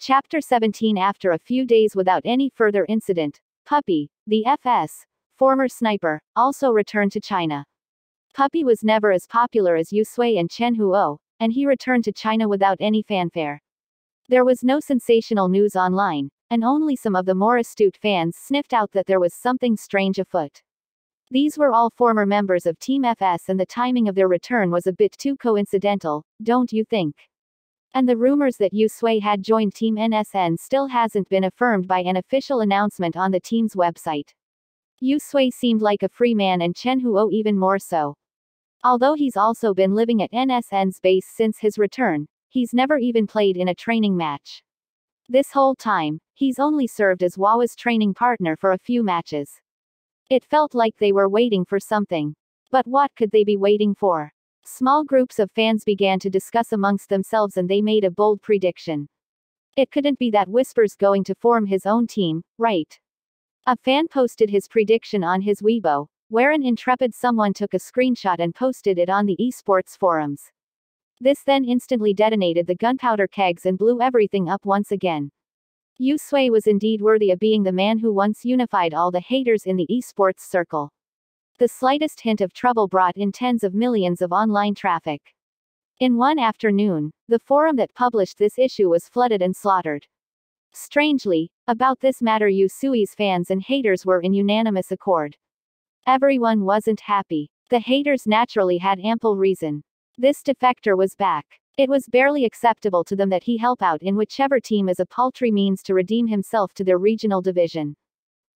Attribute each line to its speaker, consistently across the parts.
Speaker 1: Chapter 17. After a few days without any further incident, Puppy, the FS, former sniper, also returned to China. Puppy was never as popular as Yu Sui and Chen Huo, and he returned to China without any fanfare. There was no sensational news online, and only some of the more astute fans sniffed out that there was something strange afoot. These were all former members of Team FS, and the timing of their return was a bit too coincidental, don't you think? And the rumors that Yu Sui had joined Team NSN still hasn't been affirmed by an official announcement on the team's website. Yu Sui seemed like a free man, and Chen Huo even more so. Although he's also been living at NSN's base since his return, he's never even played in a training match. This whole time, he's only served as Wawa's training partner for a few matches. It felt like they were waiting for something. But what could they be waiting for? Small groups of fans began to discuss amongst themselves, and they made a bold prediction. It couldn't be that Whisper's going to form his own team, right? A fan posted his prediction on his Weibo, where an intrepid someone took a screenshot and posted it on the esports forums. This then instantly detonated the gunpowder kegs and blew everything up once again. Yu Sui was indeed worthy of being the man who once unified all the haters in the esports circle. The slightest hint of trouble brought in tens of millions of online traffic. In one afternoon, the forum that published this issue was flooded and slaughtered. Strangely, about this matter Yu Sui's fans and haters were in unanimous accord. Everyone wasn't happy. The haters naturally had ample reason. This defector was back. It was barely acceptable to them that he help out in whichever team as a paltry means to redeem himself to their regional division.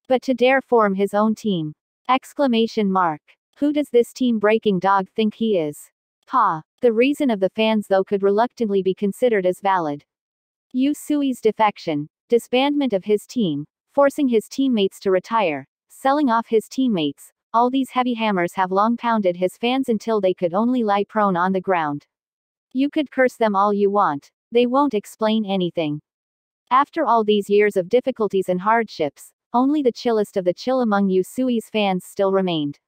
Speaker 1: But to dare form his own team! Exclamation mark. Who does this team-breaking dog think he is? Pa. The reason of the fans though could reluctantly be considered as valid. Yu Sui's defection, disbandment of his team, forcing his teammates to retire, selling off his teammates, all these heavy hammers have long pounded his fans until they could only lie prone on the ground. You could curse them all you want, they won't explain anything. After all these years of difficulties and hardships, only the chillest of the chill among Yu Sui's fans still remained.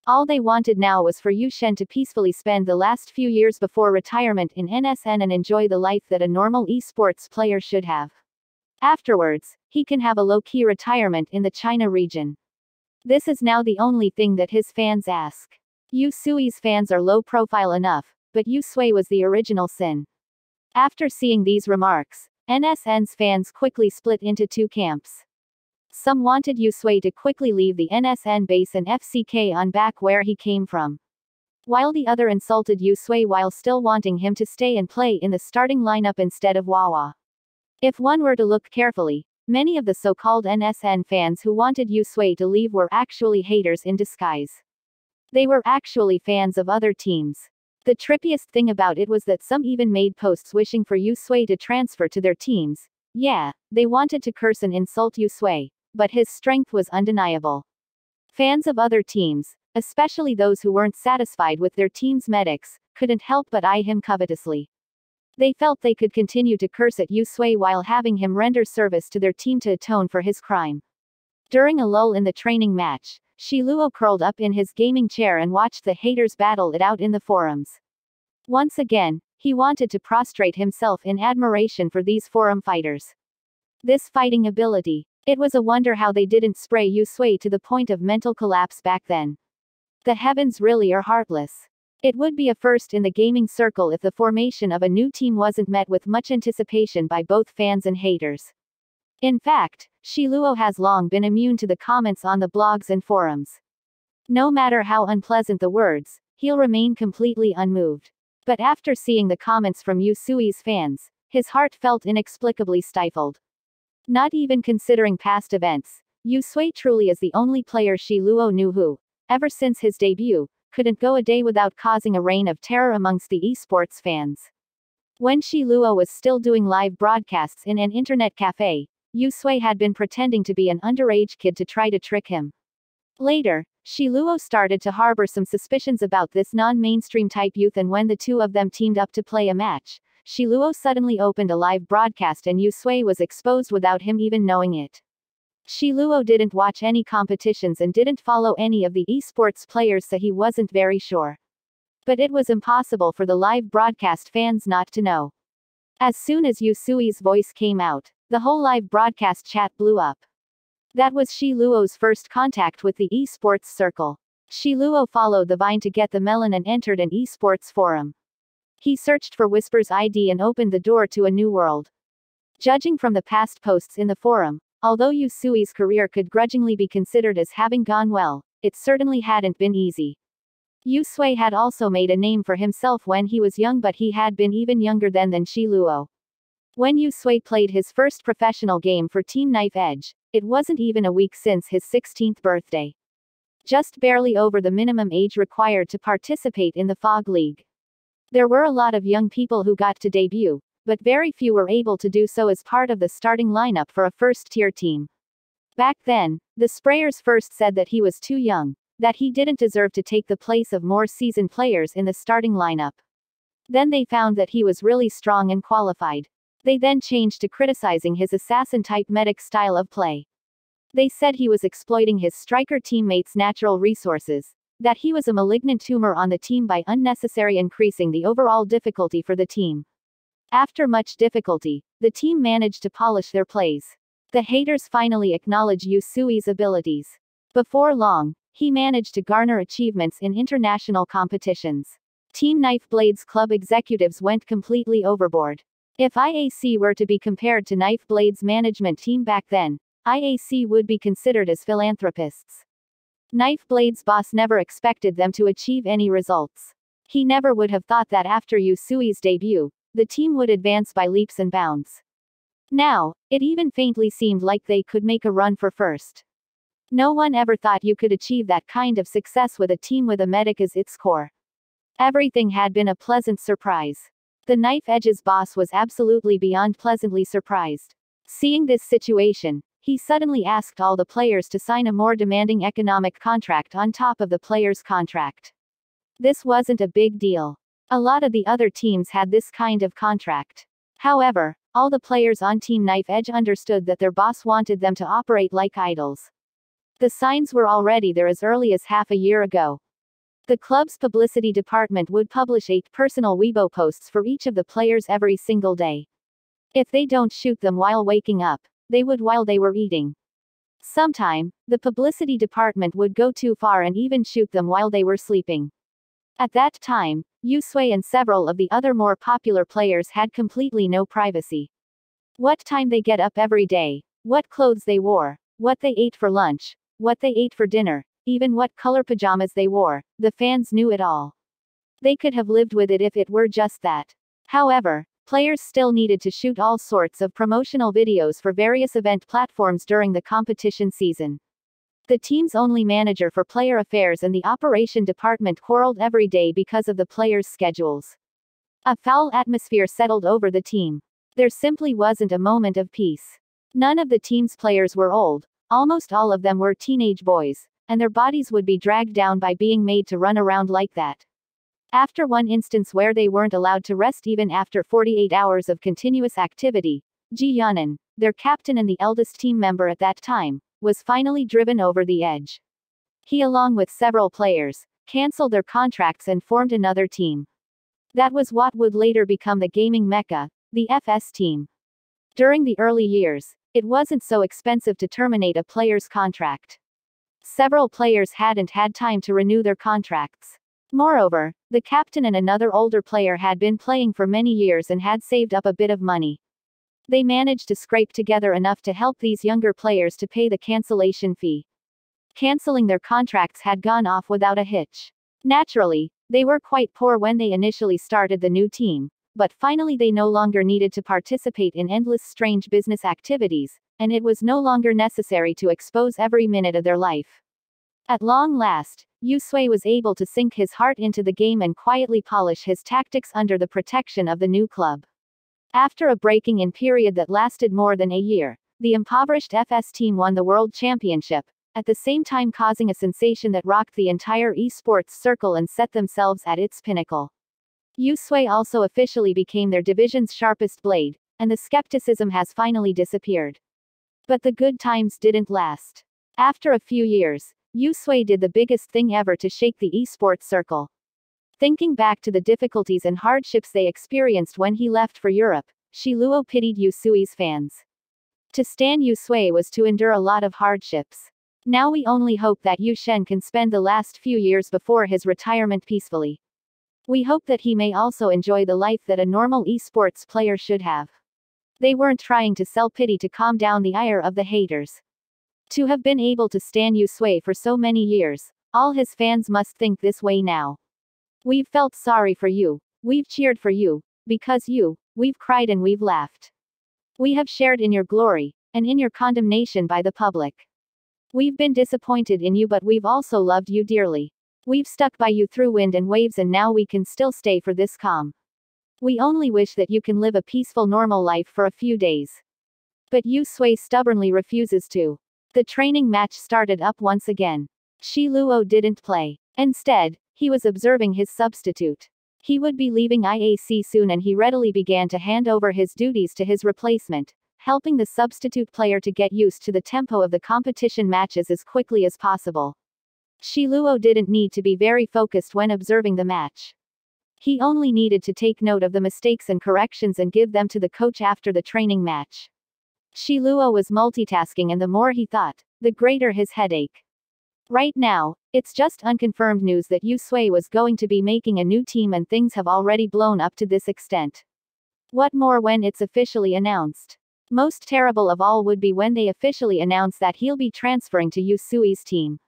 Speaker 1: All they wanted now was for Yu Shen to peacefully spend the last few years before retirement in NSN and enjoy the life that a normal esports player should have. Afterwards, he can have a low-key retirement in the China region. This is now the only thing that his fans ask. Yu Sui's fans are low-profile enough, but Yu Sui was the original sin. After seeing these remarks, NSN's fans quickly split into two camps. Some wanted Yu Sui to quickly leave the NSN base and FCK on back where he came from, while the other insulted Yu Sui while still wanting him to stay and play in the starting lineup instead of Wawa. If one were to look carefully, many of the so-called NSN fans who wanted Yu Sui to leave were actually haters in disguise. They were actually fans of other teams. The trippiest thing about it was that some even made posts wishing for Yu Sui to transfer to their teams. Yeah, they wanted to curse and insult Yu Sui, but his strength was undeniable. Fans of other teams, especially those who weren't satisfied with their team's medics, couldn't help but eye him covetously. They felt they could continue to curse at Yu Sui while having him render service to their team to atone for his crime. During a lull in the training match, Shi Luo curled up in his gaming chair and watched the haters battle it out in the forums. Once again, he wanted to prostrate himself in admiration for these forum fighters. This fighting ability. It was a wonder how they didn't spray Yu Sui to the point of mental collapse back then. The heavens really are heartless. It would be a first in the gaming circle if the formation of a new team wasn't met with much anticipation by both fans and haters. In fact, Shi Luo has long been immune to the comments on the blogs and forums. No matter how unpleasant the words, he'll remain completely unmoved. But after seeing the comments from Yu Sui's fans, his heart felt inexplicably stifled. Not even considering past events, Yu Sui truly is the only player Shi Luo knew who, ever since his debut, couldn't go a day without causing a reign of terror amongst the esports fans. When Shi Luo was still doing live broadcasts in an internet cafe, Yu Sui had been pretending to be an underage kid to try to trick him. Later, Shi Luo started to harbor some suspicions about this non-mainstream type youth, and when the two of them teamed up to play a match, Shi Luo suddenly opened a live broadcast and Yu Sui was exposed without him even knowing it. Shi Luo didn't watch any competitions and didn't follow any of the esports players, so he wasn't very sure. But it was impossible for the live broadcast fans not to know. As soon as Yusui's voice came out, the whole live broadcast chat blew up. That was Shi Luo's first contact with the esports circle. Shi Luo followed the vine to get the melon and entered an esports forum. He searched for Whisper's ID and opened the door to a new world. Judging from the past posts in the forum, although Yusui's career could grudgingly be considered as having gone well, it certainly hadn't been easy. Yusui had also made a name for himself when he was young, but he had been even younger then than Shi Luo. When Yusui played his first professional game for Team Knife Edge, it wasn't even a week since his 16th birthday. Just barely over the minimum age required to participate in the Fog League. There were a lot of young people who got to debut, but very few were able to do so as part of the starting lineup for a first-tier team. Back then, the Sprayers first said that he was too young, that he didn't deserve to take the place of more seasoned players in the starting lineup. Then they found that he was really strong and qualified. They then changed to criticizing his assassin-type medic style of play. They said he was exploiting his striker teammates' natural resources, that he was a malignant tumor on the team by unnecessarily increasing the overall difficulty for the team. After much difficulty, the team managed to polish their plays. The haters finally acknowledge Yusui's abilities. Before long, he managed to garner achievements in international competitions. Team Knife Blades Club executives went completely overboard. If IAC were to be compared to Knife Blades management team back then, IAC would be considered as philanthropists. Knife Blades boss never expected them to achieve any results. He never would have thought that after Yusui's debut, the team would advance by leaps and bounds. Now, it even faintly seemed like they could make a run for first. No one ever thought you could achieve that kind of success with a team with a medic as its core. Everything had been a pleasant surprise. The Knife Edge's boss was absolutely beyond pleasantly surprised. Seeing this situation, he suddenly asked all the players to sign a more demanding economic contract on top of the players' contract. This wasn't a big deal. A lot of the other teams had this kind of contract. However, all the players on Team Knife Edge understood that their boss wanted them to operate like idols. The signs were already there as early as half a year ago. The club's publicity department would publish 8 personal Weibo posts for each of the players every single day. If they don't shoot them while waking up, they would while they were eating. Sometime, the publicity department would go too far and even shoot them while they were sleeping. At that time, Yusui and several of the other more popular players had completely no privacy. What time they get up every day, what clothes they wore, what they ate for lunch, what they ate for dinner, even what color pajamas they wore, the fans knew it all. They could have lived with it if it were just that. However, players still needed to shoot all sorts of promotional videos for various event platforms during the competition season. The team's only manager for player affairs and the operation department quarreled every day because of the players' schedules. A foul atmosphere settled over the team. There simply wasn't a moment of peace. None of the team's players were old, almost all of them were teenage boys, and their bodies would be dragged down by being made to run around like that. After one instance where they weren't allowed to rest even after 48 hours of continuous activity, Ji Yanan, their captain and the eldest team member at that time, was finally driven over the edge. He, along with several players, cancelled their contracts and formed another team. That was what would later become the gaming mecca, the FS team. During the early years, it wasn't so expensive to terminate a player's contract. Several players hadn't had time to renew their contracts. Moreover, the captain and another older player had been playing for many years and had saved up a bit of money. They managed to scrape together enough to help these younger players to pay the cancellation fee. Canceling their contracts had gone off without a hitch. Naturally, they were quite poor when they initially started the new team, but finally they no longer needed to participate in endless strange business activities, and it was no longer necessary to expose every minute of their life. At long last, Yusui was able to sink his heart into the game and quietly polish his tactics under the protection of the new club. After a breaking-in period that lasted more than a year, the impoverished FS team won the World Championship, at the same time causing a sensation that rocked the entire esports circle and set themselves at its pinnacle. Yusui also officially became their division's sharpest blade, and the skepticism has finally disappeared. But the good times didn't last. After a few years, Yusui did the biggest thing ever to shake the esports circle. Thinking back to the difficulties and hardships they experienced when he left for Europe, Shi Luo pitied Yu Sui's fans. To stan Yu Sui was to endure a lot of hardships. Now we only hope that Yu Shen can spend the last few years before his retirement peacefully. We hope that he may also enjoy the life that a normal esports player should have. They weren't trying to sell pity to calm down the ire of the haters. To have been able to stan Yu Sui for so many years, all his fans must think this way now. We've felt sorry for you. We've cheered for you. Because you, we've cried and we've laughed. We have shared in your glory, and in your condemnation by the public. We've been disappointed in you, but we've also loved you dearly. We've stuck by you through wind and waves, and now we can still stay for this calm. We only wish that you can live a peaceful normal life for a few days. But Yu Sui stubbornly refuses to. The training match started up once again. Shi Luo didn't play. Instead, he was observing his substitute. He would be leaving IAC soon, and he readily began to hand over his duties to his replacement, helping the substitute player to get used to the tempo of the competition matches as quickly as possible. Shi Luo didn't need to be very focused when observing the match. He only needed to take note of the mistakes and corrections and give them to the coach after the training match. Shi Luo was multitasking, and the more he thought, the greater his headache. Right now, it's just unconfirmed news that Yu Sui was going to be making a new team, and things have already blown up to this extent. What more when it's officially announced? Most terrible of all would be when they officially announce that he'll be transferring to Yu Sui's team.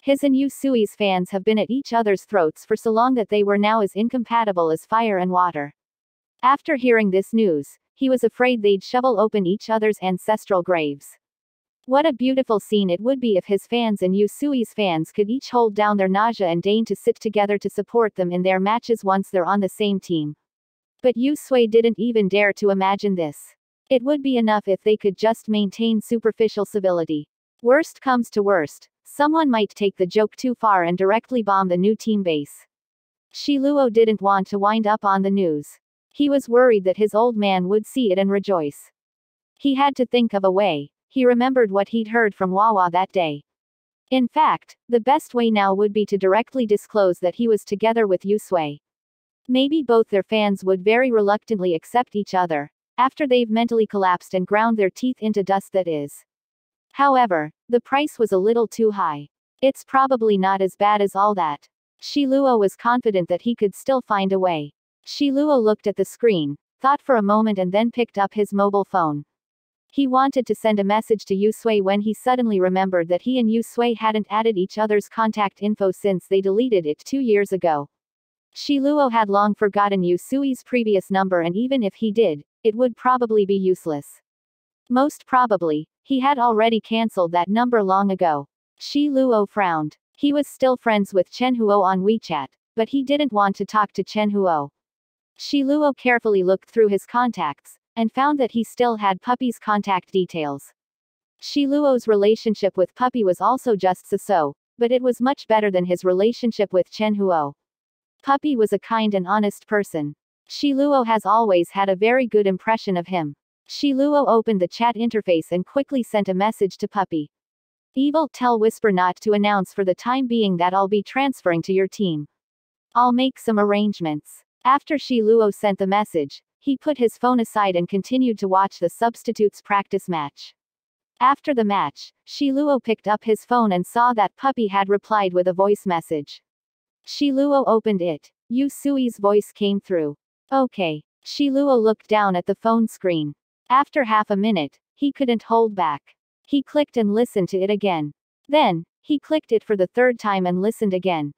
Speaker 1: His and Yu Sui's fans have been at each other's throats for so long that they were now as incompatible as fire and water. After hearing this news, he was afraid they'd shovel open each other's ancestral graves. What a beautiful scene it would be if his fans and Yu Sui's fans could each hold down their nausea and deign to sit together to support them in their matches once they're on the same team. But Yu Sui didn't even dare to imagine this. It would be enough if they could just maintain superficial civility. Worst comes to worst, someone might take the joke too far and directly bomb the new team base. Shi Luo didn't want to wind up on the news. He was worried that his old man would see it and rejoice. He had to think of a way. He remembered what he'd heard from Wawa that day. In fact, the best way now would be to directly disclose that he was together with Yu Sui. Maybe both their fans would very reluctantly accept each other, after they've mentally collapsed and ground their teeth into dust, that is. However, the price was a little too high. It's probably not as bad as all that. Shi Luo was confident that he could still find a way. Shi Luo looked at the screen, thought for a moment, and then picked up his mobile phone. He wanted to send a message to Yu Sui when he suddenly remembered that he and Yu Sui hadn't added each other's contact info since they deleted it 2 years ago. Shi Luo had long forgotten Yu Sui's previous number, and even if he did, it would probably be useless. Most probably, he had already cancelled that number long ago. Shi Luo frowned. He was still friends with Chen Huo on WeChat, but he didn't want to talk to Chen Huo. Shi Luo carefully looked through his contacts, and found that he still had Puppy's contact details. Shi Luo's relationship with Puppy was also just so, but it was much better than his relationship with Chen Huo. Puppy was a kind and honest person. Shi Luo has always had a very good impression of him. Shi Luo opened the chat interface and quickly sent a message to Puppy. Evil, tell Whisper not to announce for the time being that I'll be transferring to your team. I'll make some arrangements. After Shi Luo sent the message, he put his phone aside and continued to watch the substitutes practice match. After the match, Shi Luo picked up his phone and saw that Puppy had replied with a voice message. Shi Luo opened it. Yu Sui's voice came through. Okay. Shi Luo looked down at the phone screen. After half a minute, he couldn't hold back. He clicked and listened to it again. Then, he clicked it for the third time and listened again.